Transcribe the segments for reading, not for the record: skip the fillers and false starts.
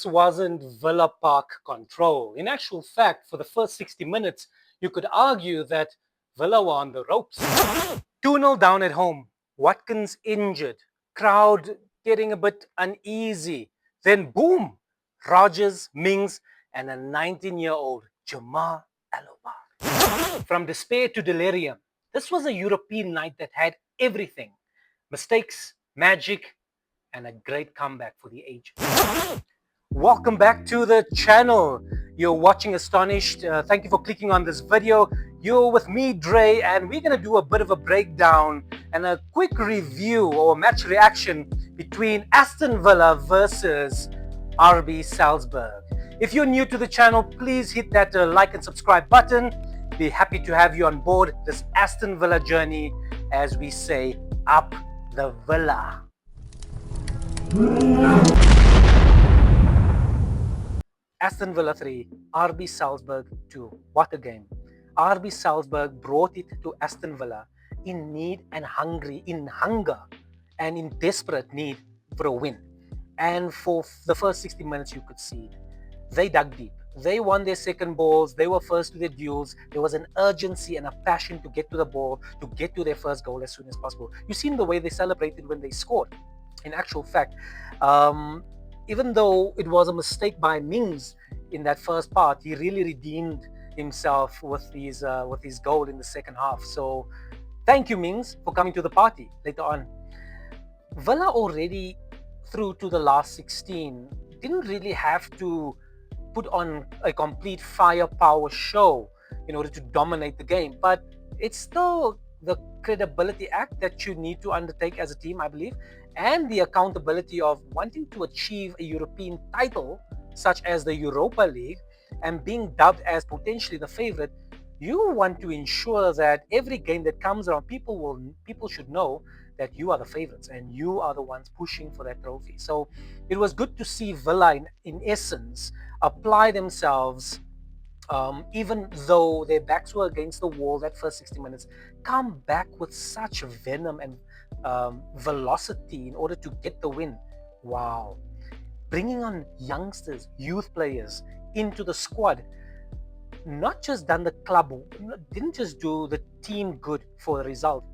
this wasn't Villa Park control. In actual fact, for the first 60 minutes, you could argue that Villa were on the ropes. 2-0 down at home. Watkins injured. Crowd getting a bit uneasy. Then boom, Rogers, Mings, and a 19-year-old Jamal Alobar. From despair to delirium. This was a European night that had everything. Mistakes, magic, and a great comeback for the ages. Welcome back to the channel. You're watching Aston-ished. Thank you for clicking on this video. You're with me, Dre, and we're going to do a bit of a breakdown and a quick review or match reaction between Aston Villa versus RB Salzburg. If you're new to the channel, please hit that like and subscribe button. Be happy to have you on board this Aston Villa journey, as we say, up the Villa. Aston Villa 3, RB Salzburg 2. What a game. RB Salzburg brought it to Aston Villa in need and hunger and in desperate need for a win. And for the first 60 minutes, you could see it. They dug deep. They won their second balls. They were first to their duels. There was an urgency and a passion to get to the ball, to get to their first goal as soon as possible. You've seen the way they celebrated when they scored. In actual fact, even though it was a mistake by Mings in that first part, he really redeemed himself with his goal in the second half. So thank you, Mings, for coming to the party later on. Villa already through to the last 16 didn't really have to put on a complete firepower show in order to dominate the game, but it's still the credibility act that you need to undertake as a team, I believe, and the accountability of wanting to achieve a European title such as the Europa League and being dubbed as potentially the favorite. You want to ensure that every game that comes around, people should know that you are the favorites and you are the ones pushing for that trophy. So it was good to see Villa in essence apply themselves, even though their backs were against the wall that first 60 minutes, come back with such venom and velocity in order to get the win. Wow. Bringing on youngsters, youth players into the squad, not just done the club, didn't just do the team good for the result,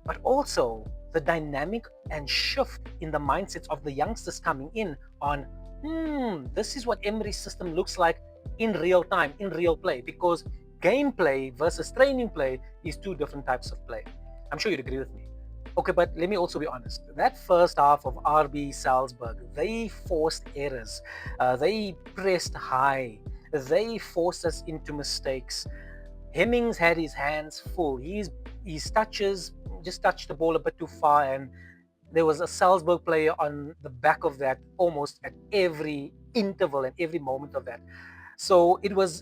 but also the dynamic and shift in the mindsets of the youngsters coming in on, this is what Emery's system looks like in real time, in real play, because gameplay versus training play is two different types of play. I'm sure you'd agree with me. Okay, but let me also be honest. That first half of RB Salzburg, they forced errors. They pressed high. They forced us into mistakes. Hemmings had his hands full. His touches just touched the ball a bit too far, and there was a Salzburg player on the back of that almost at every interval and every moment of that. So it was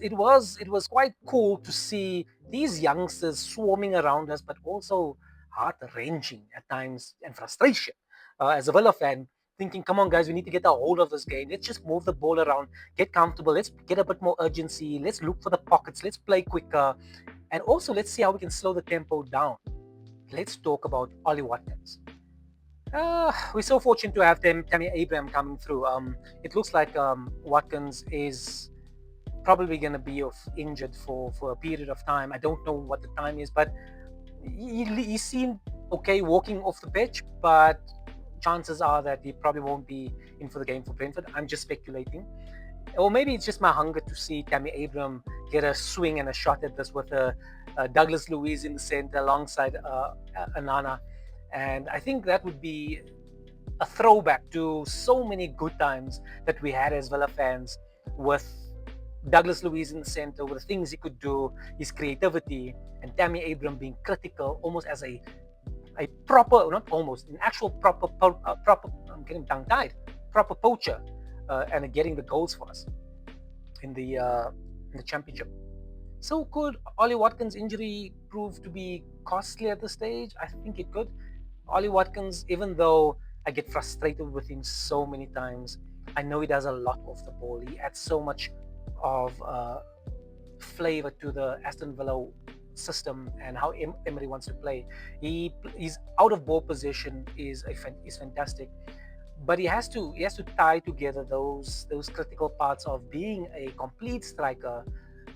quite cool to see these youngsters swarming around us, but also heart-wrenching at times and frustration. As a Villa fan, thinking, come on guys, we need to get a hold of this game. Let's just move the ball around, get comfortable. Let's get a bit more urgency. Let's look for the pockets. Let's play quicker. And also, let's see how we can slow the tempo down. Let's talk about Ollie Watkins. We're so fortunate to have Tammy Abraham coming through. It looks like Watkins is probably going to be injured for a period of time. I don't know what the time is, but he seemed okay walking off the pitch, but chances are that he probably won't be in for the game for Brentford. I'm just speculating. Or maybe it's just my hunger to see Tammy Abraham get a swing and a shot at this with Douglas Luiz in the center alongside Anana. And I think that would be a throwback to so many good times that we had as Villa fans, with Douglas Luiz in the center, with the things he could do, his creativity, and Tammy Abraham being critical, almost as a proper, not almost, an actual proper, I'm getting tongue-tied, proper poacher, and getting the goals for us in the championship. So could Ollie Watkins' injury prove to be costly at this stage? I think it could. Ollie Watkins, even though I get frustrated with him so many times, I know he does a lot off the ball. He adds so much of flavor to the Aston Villa system and how Emery wants to play. His out of ball position is fantastic. but he has to tie together those critical parts of being a complete striker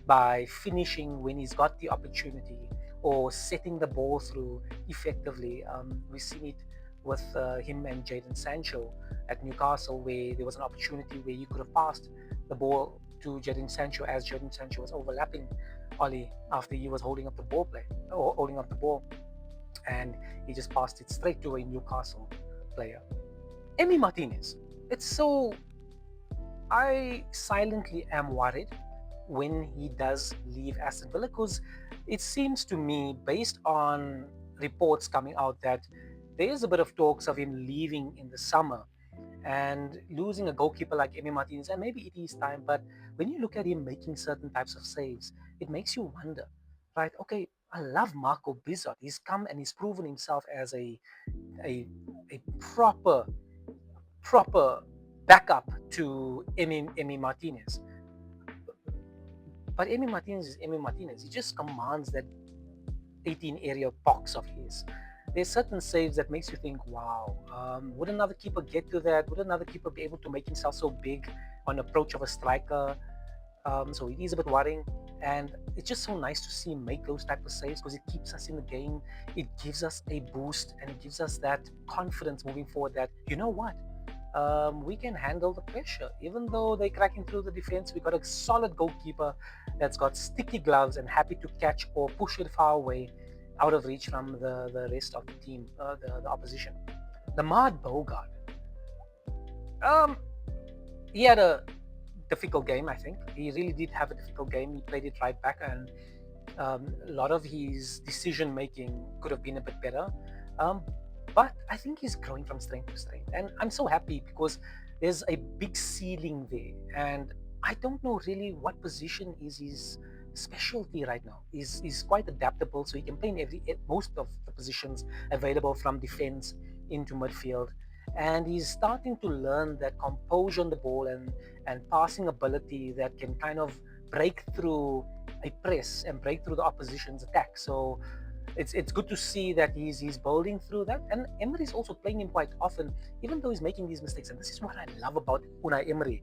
by finishing when he's got the opportunity or setting the ball through effectively. We've seen it with him and Jadon Sancho at Newcastle, where there was an opportunity where you could have passed the ball to Jadon Sancho as Jadon Sancho was overlapping Oli after he was holding up the ball or holding up the ball, and he just passed it straight to a Newcastle player. Emi Martinez. It's so I silently am worried when he does leave Aston Villa, because it seems to me, based on reports coming out, that there is a bit of talks of him leaving in the summer and losing a goalkeeper like Emi Martinez. And maybe it is time, but when you look at him making certain types of saves, it makes you wonder, right? Okay, I love Marco Bizot. He's come and he's proven himself as a, a proper backup to Emi Martinez. But Emi Martinez is Emi Martinez. He just commands that 18 area box of his. There's certain saves that makes you think, wow, would another keeper get to that? Would another keeper be able to make himself so big on approach of a striker? So it is a bit worrying, and it's just so nice to see him make those type of saves, because it keeps us in the game. It gives us a boost, and it gives us that confidence moving forward that, you know what, we can handle the pressure. Even though they're cracking through the defense, we got a solid goalkeeper that's got sticky gloves and happy to catch or push it far away, out of reach from the rest of the team, the opposition. Lamar Bogart. Um, he had a difficult game, I think. He really did have a difficult game. He played it right back, and a lot of his decision making could have been a bit better. But I think he's growing from strength to strength. And I'm so happy because there's a big ceiling there. And I don't know really what position is his specialty right now. He's quite adaptable, so he can play in most of the positions available, from defense into midfield. And he's starting to learn that composure on the ball and passing ability that can kind of break through a press and break through the opposition's attack. So it's good to see that he's building through that. And Emery's also playing him quite often, even though he's making these mistakes. And this is what I love about Unai Emery.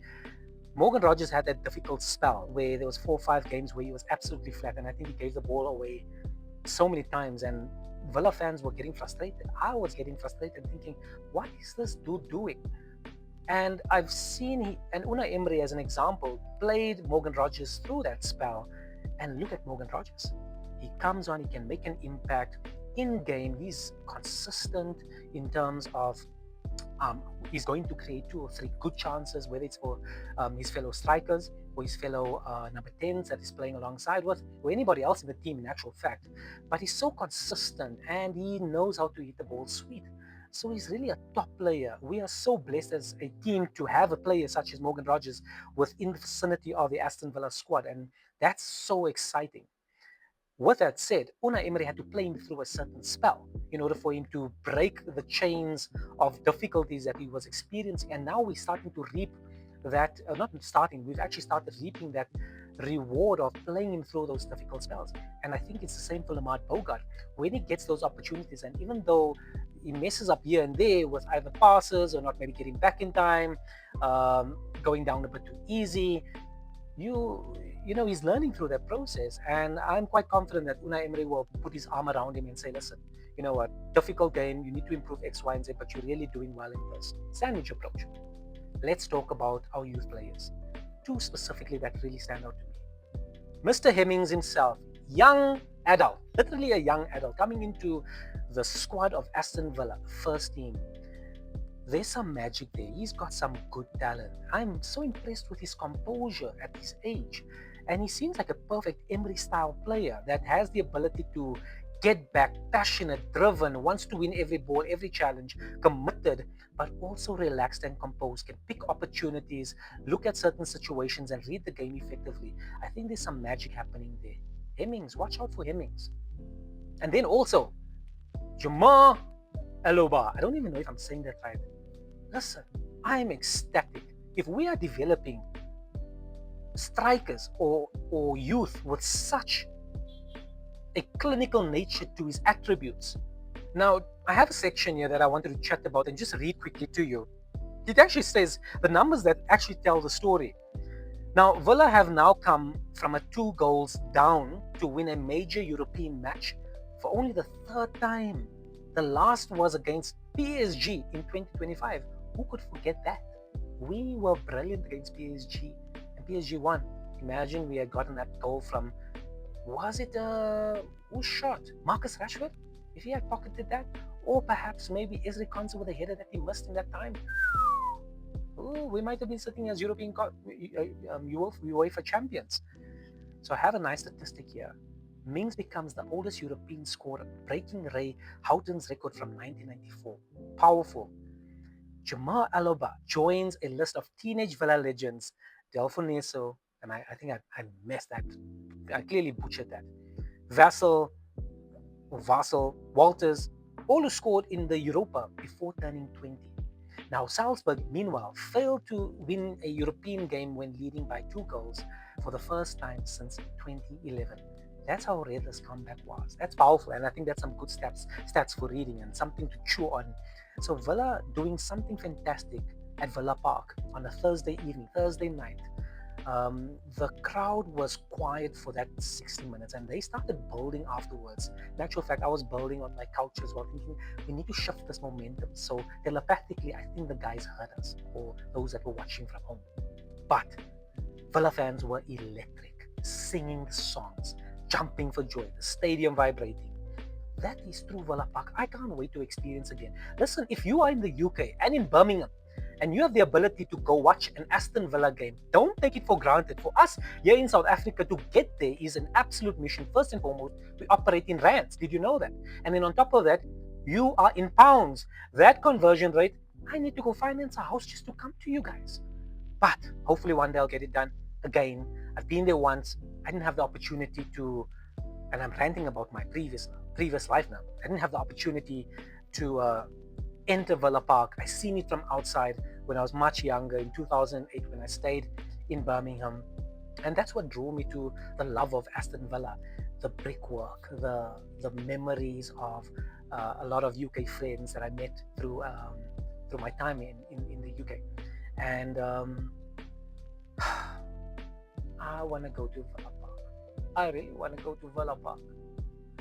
Morgan Rogers had that difficult spell where there was 4 or 5 games where he was absolutely flat, and I think he gave the ball away so many times, and Villa fans were getting frustrated. I was getting frustrated, thinking, what is this dude doing? And I've seen and Unai Emery, as an example, played Morgan Rogers through that spell. And look at Morgan Rogers. He comes on, he can make an impact in game. He's consistent in terms of he's going to create 2 or 3 good chances, whether it's for his fellow strikers or his fellow number 10s that he's playing alongside with, or anybody else in the team in actual fact. But he's so consistent, and he knows how to hit the ball sweet. So he's really a top player. We are so blessed as a team to have a player such as Morgan Rogers within the vicinity of the Aston Villa squad, and that's so exciting. With that said, Unai Emery had to play him through a certain spell in order for him to break the chains of difficulties that he was experiencing. And now we're starting to reap that, not starting, we've actually started reaping that reward of playing him through those difficult spells. And I think it's the same for Lamar Bogart. When he gets those opportunities, and even though he messes up here and there with either passes or not maybe getting back in time, going down a bit too easy, you know, he's learning through that process. And I'm quite confident that Unai Emery will put his arm around him and say, listen, you know what, difficult game, you need to improve X, Y, and Z, but you're really doing well in this sandwich approach. Let's talk about our youth players. 2 specifically that really stand out to me. Mr. Hemmings himself, young adult, literally a young adult, coming into the squad of Aston Villa, first team. There's some magic there. He's got some good talent. I'm so impressed with his composure at his age. And he seems like a perfect Emery-style player that has the ability to get back, passionate, driven, wants to win every ball, every challenge, committed, but also relaxed and composed, can pick opportunities, look at certain situations, and read the game effectively. I think there's some magic happening there. Hemmings, watch out for Hemmings. And then also, Jamar Aloba. I don't even know if I'm saying that right. Listen, I'm ecstatic. If we are developing strikers or youth with such a clinical nature to his attributes. Now, I have a section here that I wanted to chat about and just read quickly to you. It actually says the numbers that actually tell the story. Now, Villa have now come from a 2 goals down to win a major European match for only the third time. The last was against PSG in 2025. Who could forget that? We were brilliant against PSG and PSG won. Imagine we had gotten that goal from, was it, who shot? Marcus Rashford? If he had pocketed that? Or perhaps maybe Ezri Konsa with a header that he missed in that time? Ooh, we might have been sitting as European UEFA champions. So I have a nice statistic here. Mings becomes the oldest European scorer, breaking Ray Houghton's record from 1994. Powerful. Jamal Aloba joins a list of teenage Villa legends. Delfoneso, and I think I messed that. I clearly butchered that. Vassal, Walters, all who scored in the Europa before turning 20. Now, Salzburg, meanwhile, failed to win a European game when leading by 2 goals for the first time since 2011. That's how rare this comeback was. That's powerful, and I think that's some good stats for reading and something to chew on. So Villa doing something fantastic at Villa Park on a Thursday night. The crowd was quiet for that 60 minutes and they started building afterwards. In actual fact, I was building on my couch as well, thinking we need to shift this momentum. So telepathically, I think the guys heard us, or those that were watching from home. But Villa fans were electric, singing songs, jumping for joy, the stadium vibrating. That is through Villa Park. I can't wait to experience again. Listen, if you are in the UK and in Birmingham, and you have the ability to go watch an Aston Villa game, don't take it for granted. For us here in South Africa, to get there is an absolute mission. First and foremost, we operate in rands. Did you know that? And then on top of that, you are in pounds. That conversion rate, I need to go finance a house just to come to you guys. But hopefully one day I'll get it done again. I've been there once. I didn't have the opportunity to, and I'm ranting about my previous life now. I didn't have the opportunity to enter Villa Park. I seen it from outside when I was much younger in 2008 when I stayed in Birmingham. And that's what drew me to the love of Aston Villa, the brickwork, the memories of a lot of UK friends that I met through my time in the UK. And I want to go to Villa Park. I really want to go to Villa Park.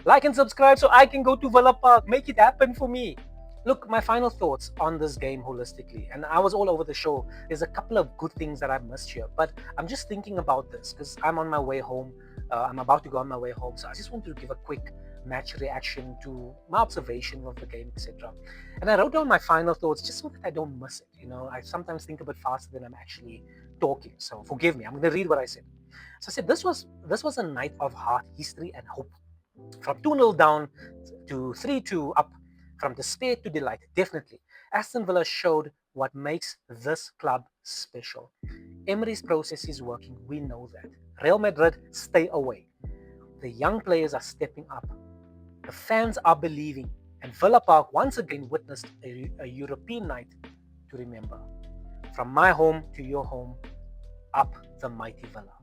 Like and subscribe so I can go to Villa Park. Make it happen for me. Look, my final thoughts on this game holistically, and I was all over the show. There's a couple of good things that I missed here, but I'm just thinking about this because I'm on my way home. I'm about to go on my way home, so I just wanted to give a quick match reaction to my observation of the game, etc. And I wrote down my final thoughts just so that I don't miss it. You know, I sometimes think a bit faster than I'm actually talking, so forgive me. I'm going to read what I said. So I said this was a night of heart, history, and hope. From 2-0 down to 3-2 up. From despair to delight, definitely. Aston Villa showed what makes this club special. Emery's process is working, we know that. Real Madrid, stay away. The young players are stepping up. The fans are believing. And Villa Park once again witnessed a European night to remember. From my home to your home, up the mighty Villa.